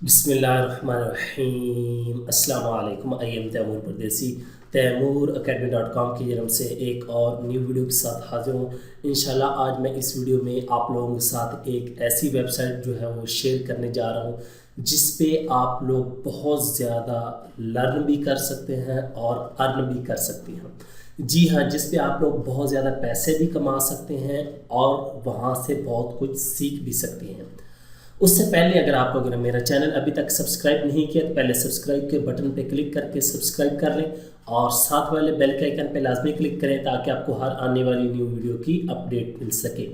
बिस्मिल्लाहिर्रहमानिर्रहीम। अस्सलाम वालेकुम। आई एम तैमूर परदेसी तैमूर academy.com की तरफ से एक और न्यू वीडियो के साथ हाजिर हूँ। इंशाल्लाह आज मैं इस वीडियो में आप लोगों के साथ एक ऐसी वेबसाइट जो है वो शेयर करने जा रहा हूँ जिस पे आप लोग बहुत ज़्यादा लर्न भी कर सकते हैं और अर्न भी कर सकते हैं। जी हाँ, जिस पे आप लोग बहुत ज़्यादा पैसे भी कमा सकते हैं और वहाँ से बहुत कुछ सीख भी सकते हैं। उससे पहले अगर आप लोगों ने मेरा चैनल अभी तक सब्सक्राइब नहीं किया तो पहले सब्सक्राइब के बटन पे क्लिक करके सब्सक्राइब कर लें और साथ वाले बेल के आइकन पे लाजमी क्लिक करें ताकि आपको हर आने वाली न्यू वीडियो की अपडेट मिल सके।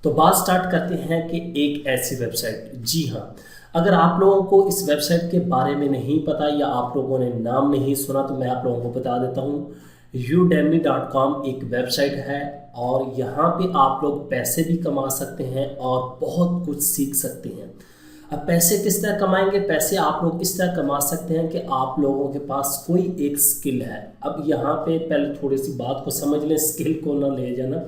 तो बात स्टार्ट करते हैं कि एक ऐसी वेबसाइट, जी हाँ, अगर आप लोगों को इस वेबसाइट के बारे में नहीं पता या आप लोगों ने नाम नहीं सुना तो मैं आप लोगों को बता देता हूँ। udemy.com एक वेबसाइट है और यहाँ पे आप लोग पैसे भी कमा सकते हैं और बहुत कुछ सीख सकते हैं। अब पैसे किस तरह कमाएंगे? पैसे आप लोग इस तरह कमा सकते हैं कि आप लोगों के पास कोई एक स्किल है। अब यहाँ पे पहले थोड़ी सी बात को समझ लें, स्किल को ना ले जाना।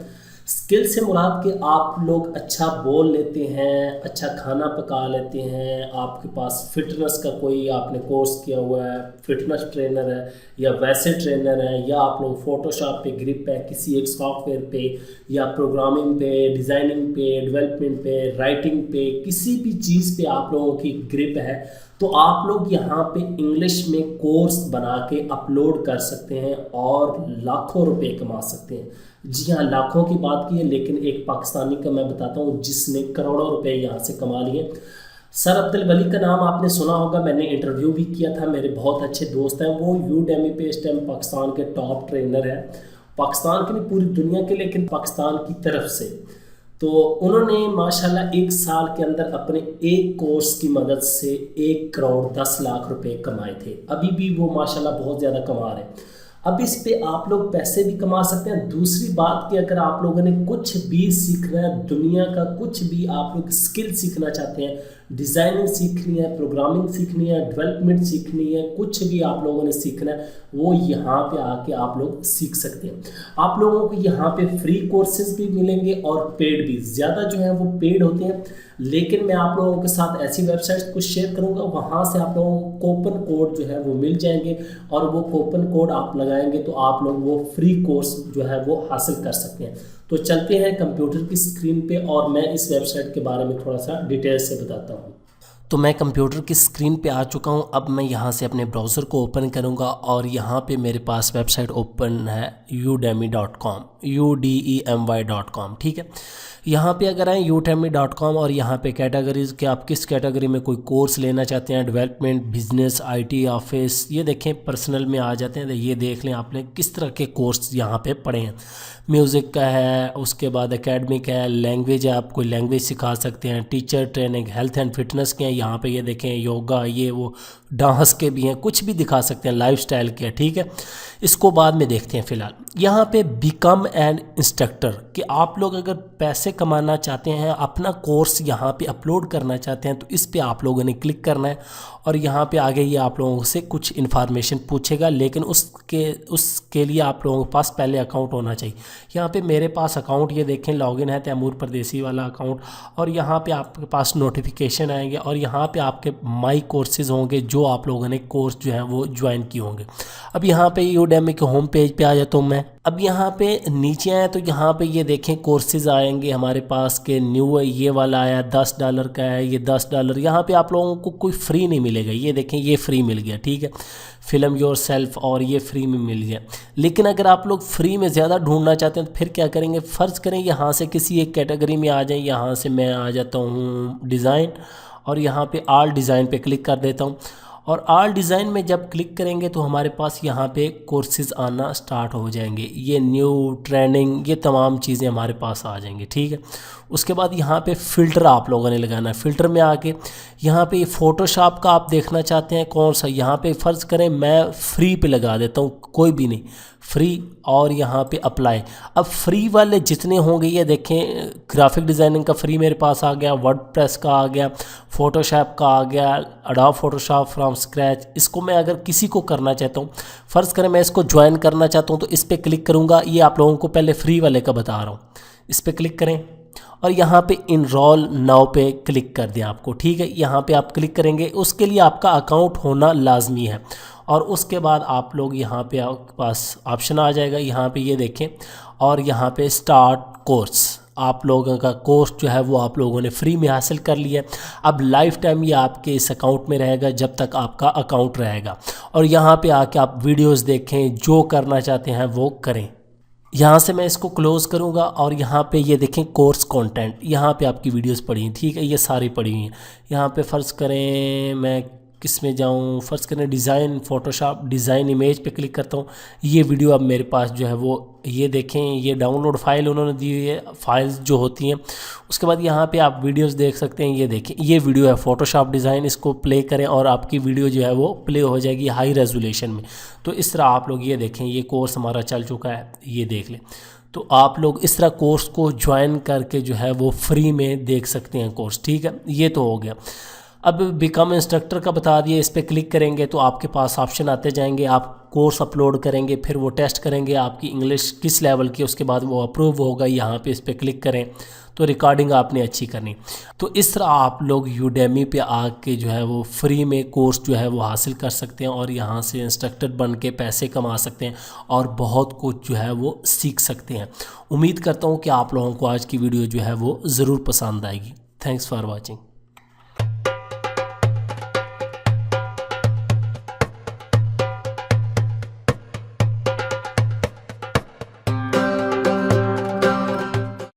स्किल से मुराद कि आप लोग अच्छा बोल लेते हैं, अच्छा खाना पका लेते हैं, आपके पास फिटनेस का कोई आपने कोर्स किया हुआ है, फिटनेस ट्रेनर है या वैसे ट्रेनर है, या आप लोग फोटोशॉप पे ग्रिप है किसी एक सॉफ्टवेयर पे, या प्रोग्रामिंग पे, डिज़ाइनिंग पे, डेवलपमेंट पे, राइटिंग पे, किसी भी चीज़ पे आप लोगों की ग्रिप है तो आप लोग यहाँ पे इंग्लिश में कोर्स बना के अपलोड कर सकते हैं और लाखों रुपए कमा सकते हैं। जी हाँ, लाखों की बात की है, लेकिन एक पाकिस्तानी का मैं बताता हूँ जिसने करोड़ों रुपए यहाँ से कमा लिए। सर अब्दुल वली का नाम आपने सुना होगा, मैंने इंटरव्यू भी किया था, मेरे बहुत अच्छे दोस्त हैं। वो यूडेमी पे इस टाइम पाकिस्तान के टॉप ट्रेनर है, पाकिस्तान के नहीं पूरी दुनिया के, लेकिन पाकिस्तान की तरफ से। तो उन्होंने माशाल्लाह एक साल के अंदर अपने एक कोर्स की मदद से 1 करोड़ 10 लाख रुपए कमाए थे। अभी भी वो माशाल्लाह बहुत ज़्यादा कमा रहे हैं। अब इस पे आप लोग पैसे भी कमा सकते हैं। दूसरी बात कि अगर आप लोगों ने कुछ भी सीखना है, दुनिया का कुछ भी आप लोग स्किल सीखना चाहते हैं, डिज़ाइनिंग सीखनी है, प्रोग्रामिंग सीखनी है, डेवलपमेंट सीखनी है, कुछ भी आप लोगों ने सीखना है वो यहाँ पे आके आप लोग सीख सकते हैं। आप लोगों को यहाँ पे फ्री कोर्सेज भी मिलेंगे और पेड भी, ज़्यादा जो है वो पेड होते हैं, लेकिन मैं आप लोगों के साथ ऐसी वेबसाइट्स कुछ शेयर करूँगा, वहाँ से आप लोगों को कूपन कोड जो है वो मिल जाएंगे और वो कूपन कोड आप लगाएंगे तो आप लोग वो फ्री कोर्स जो है वो हासिल कर सकते हैं। तो चलते हैं कंप्यूटर की स्क्रीन पे और मैं इस वेबसाइट के बारे में थोड़ा सा डिटेल से बताता हूँ। तो मैं कंप्यूटर की स्क्रीन पे आ चुका हूँ। अब मैं यहाँ से अपने ब्राउज़र को ओपन करूँगा और यहाँ पे मेरे पास वेबसाइट ओपन है udemy.com, udemy.com, ठीक है। यहाँ पे अगर आए udemy.com और यहाँ पे कैटेगरीज कि आप किस कैटेगरी में कोई कोर्स लेना चाहते हैं, डेवलपमेंट, बिजनेस, आईटी, ऑफिस, ये देखें पर्सनल में आ जाते हैं। तो ये देख लें आपने किस तरह के कोर्स यहाँ पे पढ़े हैं। म्यूज़िक का है, उसके बाद एकेडमिक है, लैंग्वेज है, आप कोई लैंग्वेज सिखा सकते हैं, teacher training, health and fitness के हैं, यहाँ पे ये देखें योगा, ये वो, डांस के भी हैं, कुछ भी दिखा सकते हैं, लाइफस्टाइल के हैं, ठीक है। इसको बाद में देखते हैं। फ़िलहाल यहाँ पे बिकम एन इंस्ट्रक्टर कि आप लोग अगर पैसे कमाना चाहते हैं, अपना कोर्स यहाँ पे अपलोड करना चाहते हैं तो इस पे आप लोगों ने क्लिक करना है और यहाँ पे आगे ये आप लोगों से कुछ इन्फॉर्मेशन पूछेगा, लेकिन उसके लिए आप लोगों के पास पहले अकाउंट होना चाहिए। यहाँ पे मेरे पास अकाउंट, ये देखें लॉगिन है, तैमूर परदेसी वाला अकाउंट, और यहाँ पे आपके पास नोटिफिकेशन आएंगे और यहाँ पे आपके माई कोर्सेज होंगे जो आप लोगों ने कोर्स जो है वो ज्वाइन किए होंगे। अब यहाँ पे यूडेमी के होम पेज पे आ जाता हूँ मैं। अब यहाँ पे नीचे आए तो यहाँ पे ये देखें कोर्सेज आएंगे हमारे पास के न्यू है, ये वाला आया $10 का है, ये $10। यहाँ पे आप लोगों को कोई फ्री नहीं मिलेगा, ये देखें ये फ्री मिल गया, ठीक है, फिल्म योर सेल्फ, और ये फ्री में मिल गया। लेकिन अगर आप लोग फ्री में ज़्यादा ढूंढना चाहते हैं तो फिर क्या करेंगे, फ़र्ज़ करें यहाँ से किसी एक कैटेगरी में आ जाएं। यहाँ से मैं आ जाता हूँ डिज़ाइन और यहाँ पे ऑल डिज़ाइन पे क्लिक कर देता हूँ और ऑल डिज़ाइन में जब क्लिक करेंगे तो हमारे पास यहाँ पे कोर्सेज़ आना स्टार्ट हो जाएंगे। ये न्यू ट्रेंडिंग, ये तमाम चीज़ें हमारे पास आ जाएंगी, ठीक है। उसके बाद यहाँ पे फ़िल्टर आप लोगों ने लगाना है। फ़िल्टर में आके यहाँ पे फ़ोटोशॉप का आप देखना चाहते हैं कौन सा, यहाँ पे फ़र्ज़ करें मैं फ्री पे लगा देता हूँ, कोई भी नहीं, फ्री, और यहाँ पे अप्लाई। अब फ्री वाले जितने होंगे ये देखें, ग्राफिक डिज़ाइनिंग का फ्री मेरे पास आ गया, वर्डप्रेस का आ गया, फ़ोटोशॉप का आ गया, एडोब फ़ोटोशॉप फ्रॉम स्क्रैच। इसको मैं अगर किसी को करना चाहता हूँ, फ़र्ज़ करें मैं इसको ज्वाइन करना चाहता हूँ तो इस पर क्लिक करूँगा। ये आप लोगों को पहले फ्री वाले का बता रहा हूँ, इस पर क्लिक करें और यहाँ पे इनरोल नाउ पे क्लिक कर दें आपको, ठीक है। यहाँ पे आप क्लिक करेंगे, उसके लिए आपका अकाउंट होना लाजमी है। और उसके बाद आप लोग यहाँ पे आपके पास ऑप्शन आ जाएगा, यहाँ पे ये देखें, और यहाँ पे स्टार्ट कोर्स, आप लोगों का कोर्स जो है वो आप लोगों ने फ्री में हासिल कर लिया। अब लाइफ टाइम ये आपके इस अकाउंट में रहेगा जब तक आपका अकाउंट रहेगा। और यहाँ पे आके आप वीडियोस देखें, जो करना चाहते हैं वो करें। यहाँ से मैं इसको क्लोज़ करूँगा और यहाँ पे ये देखें कोर्स कंटेंट, यहाँ पे आपकी वीडियोस पड़ी हैं, ठीक है, ये सारी पड़ी हुई हैं। यहाँ पे फ़र्ज़ करें मैं किस में जाऊँ, फ़र्ज़ करें डिज़ाइन, फ़ोटोशॉप डिज़ाइन इमेज पे क्लिक करता हूँ। ये वीडियो अब मेरे पास जो है वो ये देखें, ये डाउनलोड फ़ाइल उन्होंने दी हुई है, फाइल्स जो होती हैं। उसके बाद यहाँ पे आप वीडियोस देख सकते हैं, ये देखें ये वीडियो है फ़ोटोशॉप डिज़ाइन, इसको प्ले करें और आपकी वीडियो जो है वो प्ले हो जाएगी हाई रेजोल्यूशन में। तो इस तरह आप लोग ये देखें, ये कोर्स हमारा चल चुका है, ये देख लें। तो आप लोग इस तरह कोर्स को ज्वाइन करके जो है वो फ्री में देख सकते हैं कोर्स, ठीक है। ये तो हो गया। अब बिकम इंस्ट्रक्टर का बता दिए, इस पर क्लिक करेंगे तो आपके पास ऑप्शन आते जाएंगे। आप कोर्स अपलोड करेंगे, फिर वो टेस्ट करेंगे आपकी इंग्लिश किस लेवल की, उसके बाद वो अप्रूव होगा। यहाँ पे इस पर क्लिक करें तो रिकॉर्डिंग आपने अच्छी करनी। तो इस तरह आप लोग यूडेमी पे आके जो है वो फ्री में कोर्स जो है वो हासिल कर सकते हैं और यहाँ से इंस्ट्रक्टर बन के पैसे कमा सकते हैं और बहुत कुछ जो है वो सीख सकते हैं। उम्मीद करता हूँ कि आप लोगों को आज की वीडियो जो है वो ज़रूर पसंद आएगी। Thanks for watching.